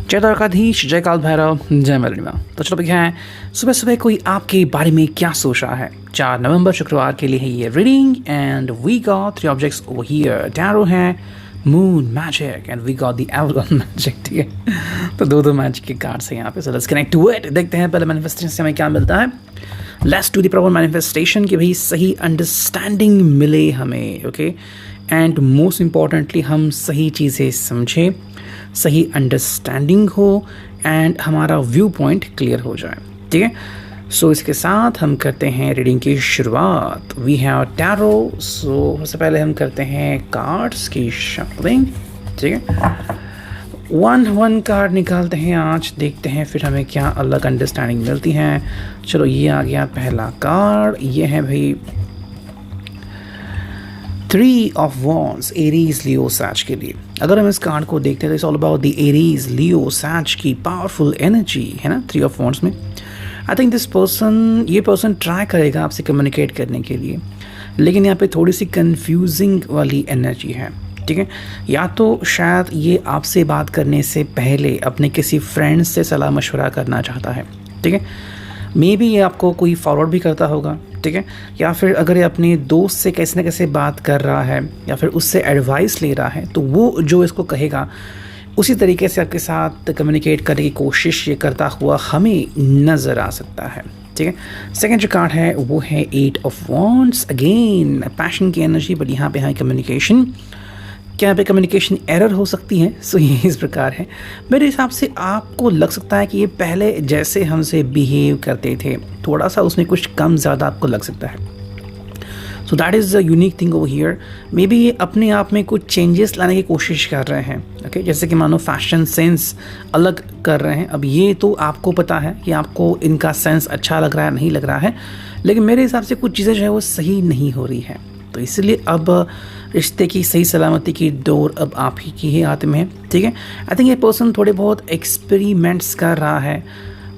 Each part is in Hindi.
जय द्वारकाधीश, जय काल भैरव, जय मरणिमा। तो चलो भैया है, सुबह सुबह कोई आपके बारे में क्या सोच रहा है। 4 नवंबर शुक्रवार के लिए है ये reading and we got 3 objects over here. Tarot है, moon magic and we got the evergone magic. ठीक है, तो दो मैजिक के कार्ड्स हैं यहाँ पे। So let's connect to it. देखते हैं पहले मैनिफेस्टेशन से हमें क्या मिलता है। Let's do the proper manifestation कि भाई सही अंडरस्टैंडिंग मिले हमें। ओके, एंड मोस्ट इम्पॉर्टेंटली हम सही चीज़ें समझें, सही अंडरस्टैंडिंग हो एंड हमारा व्यू पॉइंट क्लियर हो जाए। ठीक है, सो इसके साथ हम करते हैं रीडिंग की शुरुआत। We have tarot. सो सबसे पहले हम करते हैं कार्ड्स की शफलिंग। ठीक है, 1 कार्ड निकालते हैं आज, देखते हैं फिर हमें क्या अलग अंडरस्टैंडिंग मिलती है। चलो, ये आ गया पहला कार्ड। ये है भाई 3 ऑफ वॉन्ड्स, एरीज लियो सैज के लिए। अगर हम इस कार्ड को देखते हैं तो it's all about the Aries Leo says की पावरफुल एनर्जी है ना 3 ऑफ वॉन्ड्स में। आई थिंक ये पर्सन ट्राई करेगा आपसे कम्युनिकेट करने के लिए, लेकिन यहाँ पे थोड़ी सी कंफ्यूजिंग वाली एनर्जी है। ठीक है, या तो शायद ये आपसे बात करने से पहले अपने किसी फ्रेंड से सलाह मशवरा करना चाहता है। ठीक है, मे बी ये आपको कोई फॉरवर्ड भी करता होगा। ठीक है, या फिर अगर ये अपने दोस्त से कैसे न कैसे बात कर रहा है या फिर उससे एडवाइस ले रहा है, तो वो जो इसको कहेगा उसी तरीके से आपके साथ कम्युनिकेट करने की कोशिश ये करता हुआ हमें नज़र आ सकता है। ठीक है, सेकंड जो कार्ड है वो है 8 ऑफ वॉन्ड्स। अगेन पैशन की एनर्जी, बट यहाँ पे है कम्युनिकेशन। क्या यहाँ पे कम्युनिकेशन एरर हो सकती है? सो ये इस प्रकार है। मेरे हिसाब से आपको लग सकता है कि ये पहले जैसे हमसे बिहेव करते थे, थोड़ा सा उसमें कुछ कम ज़्यादा आपको लग सकता है। So that is a unique thing over here. May be ये अपने आप में कुछ चेंजेस लाने की कोशिश कर रहे हैं। ओके, जैसे कि मानो फैशन सेंस अलग कर रहे हैं। अब ये तो आपको पता है कि आपको इनका सेंस अच्छा लग रहा है, नहीं लग रहा है, लेकिन मेरे हिसाब से कुछ चीज़ें जो है वो सही नहीं हो रही है। तो इसलिए अब रिश्ते की सही सलामती की डोर अब आप ही की ही हाथ में है। ठीक है, आई थिंक ये पर्सन थोड़े बहुत एक्सपेरिमेंट्स कर रहा है,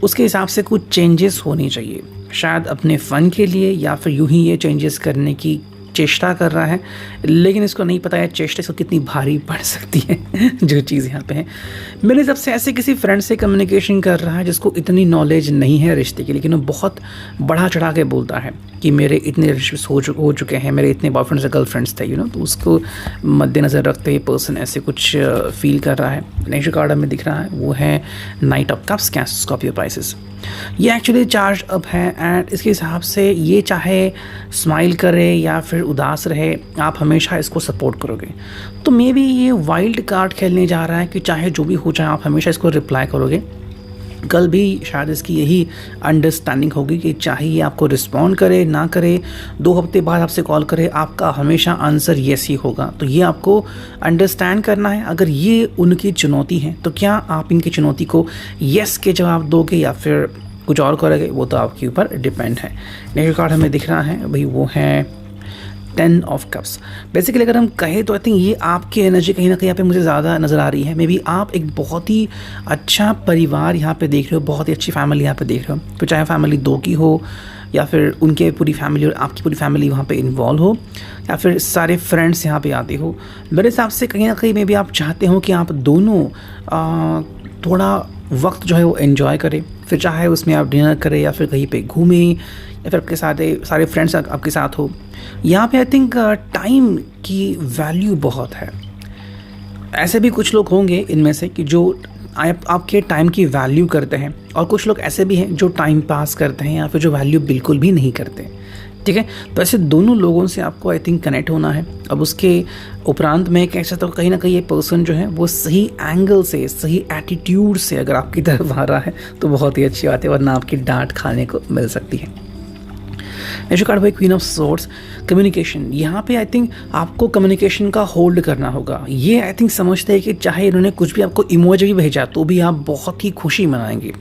उसके हिसाब से कुछ चेंजेस होने चाहिए, शायद अपने फ़न के लिए या फिर यूं ही ये चेंजेस करने की चेष्टा कर रहा है, लेकिन इसको नहीं पता है चेष्टा इसको कितनी भारी पड़ सकती है। जो चीज़ यहाँ पे है, मेरे हिसाब से ऐसे किसी फ्रेंड से कम्युनिकेशन कर रहा है जिसको इतनी नॉलेज नहीं है रिश्ते की, लेकिन वो बहुत बढ़ा चढ़ा के बोलता है कि मेरे इतने रिलेशनशिप्स हो चुके हैं, मेरे इतने बॉयफ्रेंड्स या गर्लफ्रेंड्स थे, तो उसको मद्देनज़र रखते हुए पर्सन ऐसे कुछ फील कर रहा है। नेक्स्ट कार्ड हमें दिख रहा है वो है night of cups, cancer, Scorpio, Pisces. ये एक्चुअली चार्ज अप है एंड इसके हिसाब से ये चाहे स्माइल करे या फिर उदास रहे, आप हमेशा इसको सपोर्ट करोगे। तो मे बी ये वाइल्ड कार्ड खेलने जा रहा है कि चाहे जो भी हो जाए आप हमेशा इसको रिप्लाई करोगे। कल भी शायद इसकी यही अंडरस्टैंडिंग होगी कि चाहे ये आपको रिस्पॉन्ड करे ना करे, 2 हफ्ते बाद आपसे कॉल करे, आपका हमेशा आंसर येस ही होगा। तो ये आपको अंडरस्टैंड करना है। अगर ये उनकी चुनौती है तो क्या आप इनकी चुनौती को येस के जवाब दोगे या फिर कुछ और करोगे, वो तो आपके ऊपर डिपेंड है। नेक्स्ट कार्ड हमें दिख रहा है भाई वो है 10 ऑफ कप्स। बेसिकली अगर हम कहें तो आई थिंक ये आपकी एनर्जी कहीं ना कहीं यहाँ पे मुझे ज़्यादा नज़र आ रही है। मे बी आप एक बहुत ही अच्छा परिवार यहाँ पे देख रहे हो, बहुत ही अच्छी फैमिली यहाँ पे देख रहे हो। तो चाहे फैमिली 2 की हो या फिर उनके पूरी फैमिली और आपकी पूरी फैमिली वहाँ पे इन्वॉल्व हो या फिर सारे फ्रेंड्स यहाँ पे आते हो, मेरे हिसाब से कहीं ना कहीं मे बी आप चाहते हो कि आप दोनों थोड़ा वक्त जो है वो एंजॉय करें। फिर चाहे उसमें आप डिनर करें या फिर कहीं पे घूमें या फिर आपके सारे फ्रेंड्स आपके साथ हो। यहाँ पे आई थिंक टाइम की वैल्यू बहुत है। ऐसे भी कुछ लोग होंगे इनमें से कि जो आपके टाइम की वैल्यू करते हैं, और कुछ लोग ऐसे भी हैं जो टाइम पास करते हैं या फिर जो वैल्यू बिल्कुल भी नहीं करते। ठीक है, तो ऐसे दोनों लोगों से आपको आई थिंक कनेक्ट होना है। अब उसके उपरांत में कैसा, तो कहीं ना कहीं ये पर्सन जो है वो सही एंगल से, सही एटीट्यूड से अगर आपकी तरफ आ रहा है तो बहुत ही अच्छी बात है, वरना आपकी डांट खाने को मिल सकती है। नेक्स्ट कार्ड भाई क्वीन ऑफ सोर्ड्स, कम्युनिकेशन। यहाँ पे आई थिंक आपको कम्युनिकेशन का होल्ड करना होगा। ये आई थिंक समझते हैं कि चाहे इन्होंने कुछ भी आपको इमोजी भी भेजा तो भी आप बहुत ही खुशी मनाएंगे।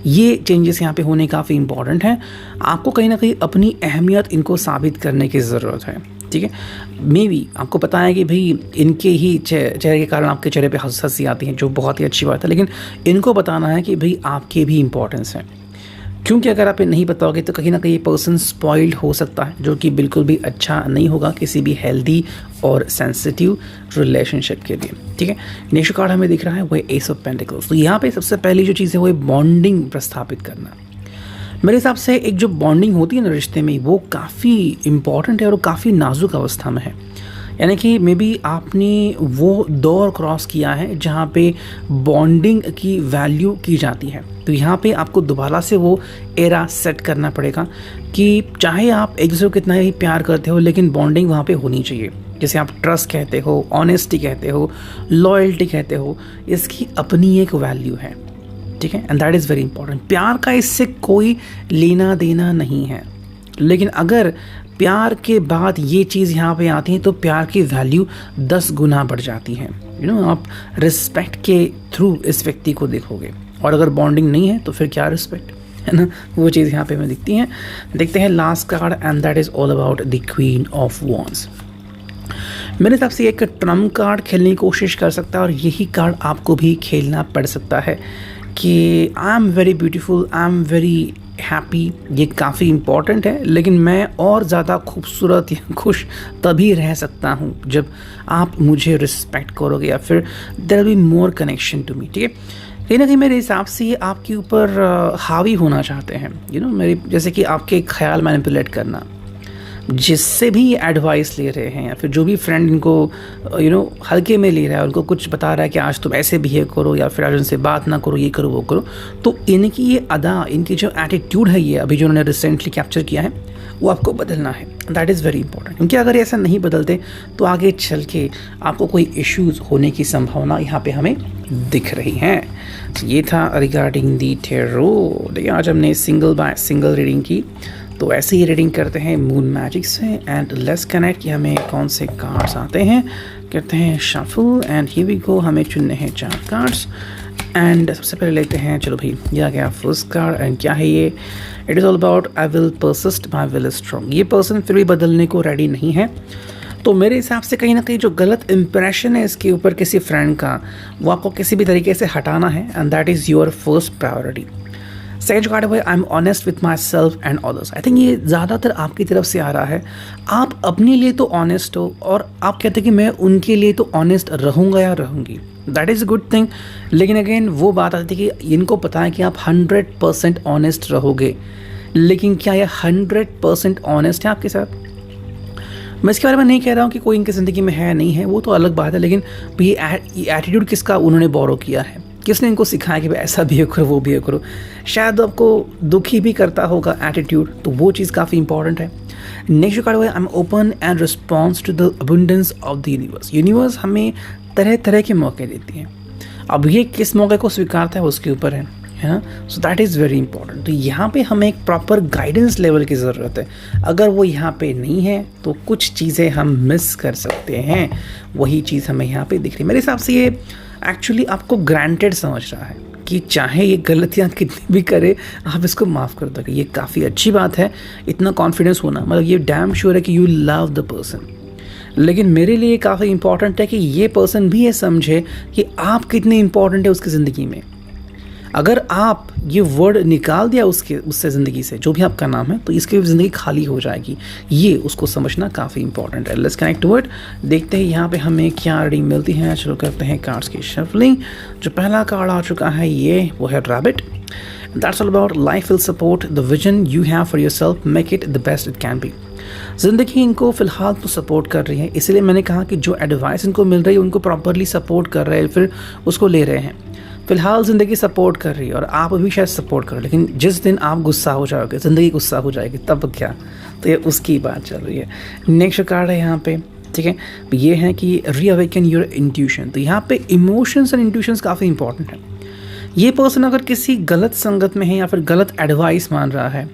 ये चेंजेस यहाँ पे होने काफ़ी इंपॉर्टेंट हैं। आपको कहीं ना कहीं अपनी अहमियत इनको साबित करने की ज़रूरत है। ठीक है, मे बी आपको पता है कि भाई इनके ही चेहरे के कारण आपके चेहरे पे हंसी आती है, जो बहुत ही अच्छी बात है, लेकिन इनको बताना है कि भाई आपके भी इंपॉर्टेंस है। क्योंकि अगर आप ये नहीं बताओगे तो कहीं ना कहीं ये पर्सन स्पॉइल्ड हो सकता है, जो कि बिल्कुल भी अच्छा नहीं होगा किसी भी हेल्दी और सेंसिटिव रिलेशनशिप के लिए। ठीक है, नेक्स्ट कार्ड हमें दिख रहा है वो है एस ऑफ पेंटिकल्स। तो यहाँ पे सबसे पहली जो चीज़ है वो है बॉन्डिंग प्रस्थापित करना। मेरे हिसाब से एक जो बॉन्डिंग होती है ना रिश्ते में, वो काफ़ी इंपॉर्टेंट है और काफ़ी नाजुक अवस्था में है। यानी कि मे बी आपने वो दौर क्रॉस किया है जहाँ पे बॉन्डिंग की वैल्यू की जाती है। तो यहाँ पे आपको दोबारा से वो एरा सेट करना पड़ेगा कि चाहे आप एक दूसरे को कितना ही प्यार करते हो, लेकिन बॉन्डिंग वहाँ पे होनी चाहिए। जैसे आप ट्रस्ट कहते हो, ऑनेस्टी कहते हो, लॉयल्टी कहते हो, इसकी अपनी एक वैल्यू है। ठीक है, and that is very important. प्यार का इससे कोई लेना देना नहीं है, लेकिन अगर प्यार के बाद ये चीज़ यहाँ पे आती है तो प्यार की वैल्यू 10 गुना बढ़ जाती है। आप रिस्पेक्ट के थ्रू इस व्यक्ति को देखोगे, और अगर बॉन्डिंग नहीं है तो फिर क्या रिस्पेक्ट, है ना। वो चीज़ यहाँ पे हमें दिखती है। देखते हैं last card, and that is all about the queen of wands. मेरे हिसाब से एक ट्रम्प कार्ड खेलने की कोशिश कर सकता है, और यही कार्ड आपको भी खेलना पड़ सकता है कि I am very beautiful, I am very happy. ये काफ़ी इम्पॉर्टेंट है, लेकिन मैं और ज़्यादा खूबसूरत या खुश तभी रह सकता हूँ जब आप मुझे रिस्पेक्ट करोगे, या फिर there will be more connection to me. ठीक है, कहीं ना कहीं मेरे हिसाब से ये आपके ऊपर हावी होना चाहते हैं। मेरी जैसे कि आपके ख्याल मैनिपुलेट करना, जिससे भी एडवाइस ले रहे हैं, या फिर जो भी फ्रेंड इनको हल्के में ले रहा है, उनको कुछ बता रहा है कि आज तुम ऐसे बिहेव करो, या फिर आज उनसे बात ना करो, ये करो वो करो, तो इनकी ये अदा, इनकी जो एटीट्यूड है, ये अभी जो उन्होंने रिसेंटली कैप्चर किया है, वो आपको बदलना है। दैट इज़ वेरी इंपॉर्टेंट, क्योंकि अगर ऐसा नहीं बदलते तो आगे चल के आपको कोई इश्यूज़ होने की संभावना यहाँ पे हमें दिख रही है। तो ये था रिगार्डिंग दी टैरो। देखिए, आज हमने सिंगल बाय सिंगल रीडिंग की, तो ऐसे ही रीडिंग करते हैं मून मैजिक से। एंड लेट्स कनेक्ट कि हमें कौन से कार्ड्स आते हैं। करते हैं shuffle, and here we go. हमें चुनने हैं 4 कार्ड्स, एंड सबसे पहले लेते हैं, चलो भाई, ये आ गया फर्स्ट कार्ड। एंड क्या है ये? It is all about I will persist, my will is strong. ये पर्सन फिर भी बदलने को रेडी नहीं है। तो मेरे हिसाब से कहीं ना कहीं जो गलत इंप्रेशन है इसके ऊपर किसी फ्रेंड का, वो आपको किसी भी तरीके से हटाना है, and that is your first priority. Second card है I am honest with myself and others. I think ये ज़्यादातर आपकी तरफ से आ रहा है। आप अपने लिए तो ऑनेस्ट हो, और आप कहते हैं कि मैं उनके लिए तो ऑनेस्ट रहूँगा या रहूँगी। That is a good thing, लेकिन अगेन वो बात आती है कि इनको पता है कि आप 100% ऑनेस्ट रहोगे, लेकिन क्या ये 100% ऑनेस्ट है आपके साथ? मैं इसके बारे में नहीं कह रहा हूँ कि कोई इनकी ज़िंदगी में है नहीं है, वो तो अलग बात है, लेकिन ये एटीट्यूड किसका उन्होंने बोरो किया है, किसने इनको सिखाया कि भाई ऐसा बिहेव करो, वो बिहेव करो। शायद आपको दुखी भी करता होगा एटीट्यूड, तो वो चीज़ काफ़ी इंपॉर्टेंट है। नेक्स्ट कार्ड है I am open and response to the abundance of the universe. Universe हमें तरह तरह के मौके देती है, अब ये किस मौके को स्वीकारता है उसके ऊपर है ना। So that is very important. तो यहाँ पे हमें एक प्रॉपर गाइडेंस लेवल की ज़रूरत है। अगर वो यहाँ पे नहीं है तो कुछ चीज़ें हम मिस कर सकते हैं। वही चीज़ हमें यहाँ पे दिख रही है। मेरे हिसाब से ये एक्चुअली आपको ग्रांटेड समझ रहा है कि चाहे ये गलतियाँ कितनी भी करे, आप इसको माफ़ कर दोगे। ये काफ़ी अच्छी बात है, इतना कॉन्फिडेंस होना, मतलब ये डैम श्योर है कि यू लव द पर्सन। लेकिन मेरे लिए काफ़ी इंपॉर्टेंट है कि ये पर्सन भी ये समझे कि आप कितने इंपॉर्टेंट है उसकी ज़िंदगी में। अगर आप ये वर्ड निकाल दिया उससे ज़िंदगी से, जो भी आपका नाम है, तो इसकी ज़िंदगी खाली हो जाएगी। ये उसको समझना काफ़ी इंपॉर्टेंट है। Let's connect to it. देखते हैं यहाँ पे हमें क्या रीडिंग मिलती है। शुरू करते हैं कार्ड्स की शफलिंग। जो पहला कार्ड आ चुका है ये वो है rabbit. That's all about life will support the vision you have for yourself, make it the best it can be. ज़िंदगी इनको फ़िलहाल तो सपोर्ट कर रही है, इसलिए मैंने कहा कि जो एडवाइस इनको मिल रही है उनको प्रॉपरली सपोर्ट कर रहे हैं, फिर उसको ले रहे हैं। फ़िलहाल ज़िंदगी सपोर्ट कर रही है और आप भी शायद सपोर्ट करो, लेकिन जिस दिन आप गुस्सा हो जाओगे, ज़िंदगी गुस्सा हो जाएगी, तब क्या? तो ये उसकी बात चल रही है। नेक्स्ट कार्ड है यहाँ पे, ठीक है, ये है कि रीअवेकन योर इंट्यूशन। तो यहाँ पे इमोशंस एंड इंट्यूशंस काफ़ी इंपॉर्टेंट है। ये पर्सन अगर किसी गलत संगत में है या फिर गलत एडवाइस मान रहा है,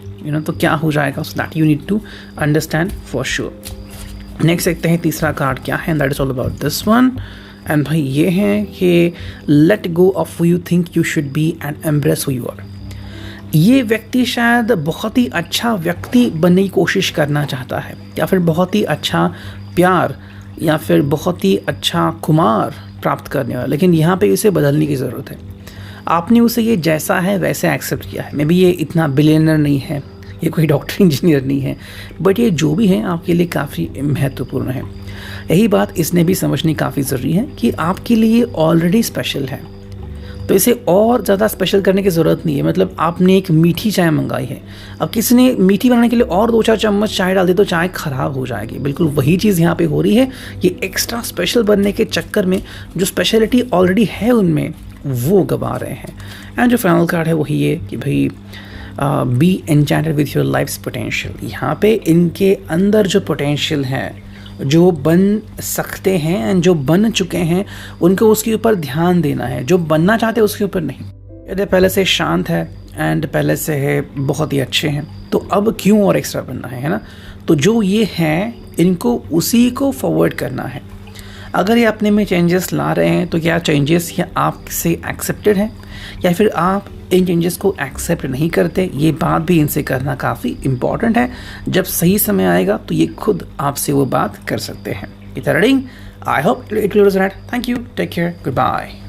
तो क्या हो जाएगा, so that you need to understand for sure. Next देखते हैं तीसरा कार्ड क्या है, that is all about this one. And भाई ये है कि let go of who you think you should be and embrace who you are. ये व्यक्ति शायद बहुत ही अच्छा व्यक्ति बनने की कोशिश करना चाहता है, या फिर बहुत ही अच्छा प्यार, या फिर बहुत ही अच्छा खुमार प्राप्त करने वाला, लेकिन यहाँ पे इसे बदलने की ज़रूरत है। आपने उसे ये जैसा है वैसे एक्सेप्ट किया है। मे बी ये इतना बिलियनर नहीं है, ये कोई डॉक्टर इंजीनियर नहीं है, बट ये जो भी है आपके लिए काफ़ी महत्वपूर्ण है। यही बात इसने भी समझनी काफ़ी ज़रूरी है कि आपके लिए ऑलरेडी स्पेशल है, तो इसे और ज़्यादा स्पेशल करने की ज़रूरत नहीं है। मतलब आपने एक मीठी चाय मंगाई है, अब किसी ने मीठी बनाने के लिए और 2-4 चम्मच चाय डाल दी तो चाय ख़राब हो जाएगी। बिल्कुल वही चीज़ यहाँ पे हो रही है। ये एक्स्ट्रा स्पेशल बनने के चक्कर में जो स्पेशलिटी ऑलरेडी है उनमें वो गवा रहे हैं। एंड जो फाइनल कार्ड है वही ये कि भाई be enchanted with your life's potential. यहाँ पे इनके अंदर जो पोटेंशियल है, जो बन सकते हैं एंड जो बन चुके हैं, उनको उसके ऊपर ध्यान देना है। जो बनना चाहते हैं उसके ऊपर नहीं। यदि पहले से शांत है एंड पहले से है बहुत ही अच्छे हैं, तो अब क्यों और एक्स्ट्रा बनना है ना। तो जो ये है इनको उसी को फॉरवर्ड करना है। अगर ये अपने में चेंजेस ला रहे हैं तो क्या चेंजेस ये आपसे एक्सेप्टेड है या फिर आप इन चेंजेस को एक्सेप्ट नहीं करते, ये बात भी इनसे करना काफ़ी इम्पॉर्टेंट है। जब सही समय आएगा तो ये खुद आपसे वो बात कर सकते हैं। It's reading, I hope it will resonate. Thank you, take care, good bye.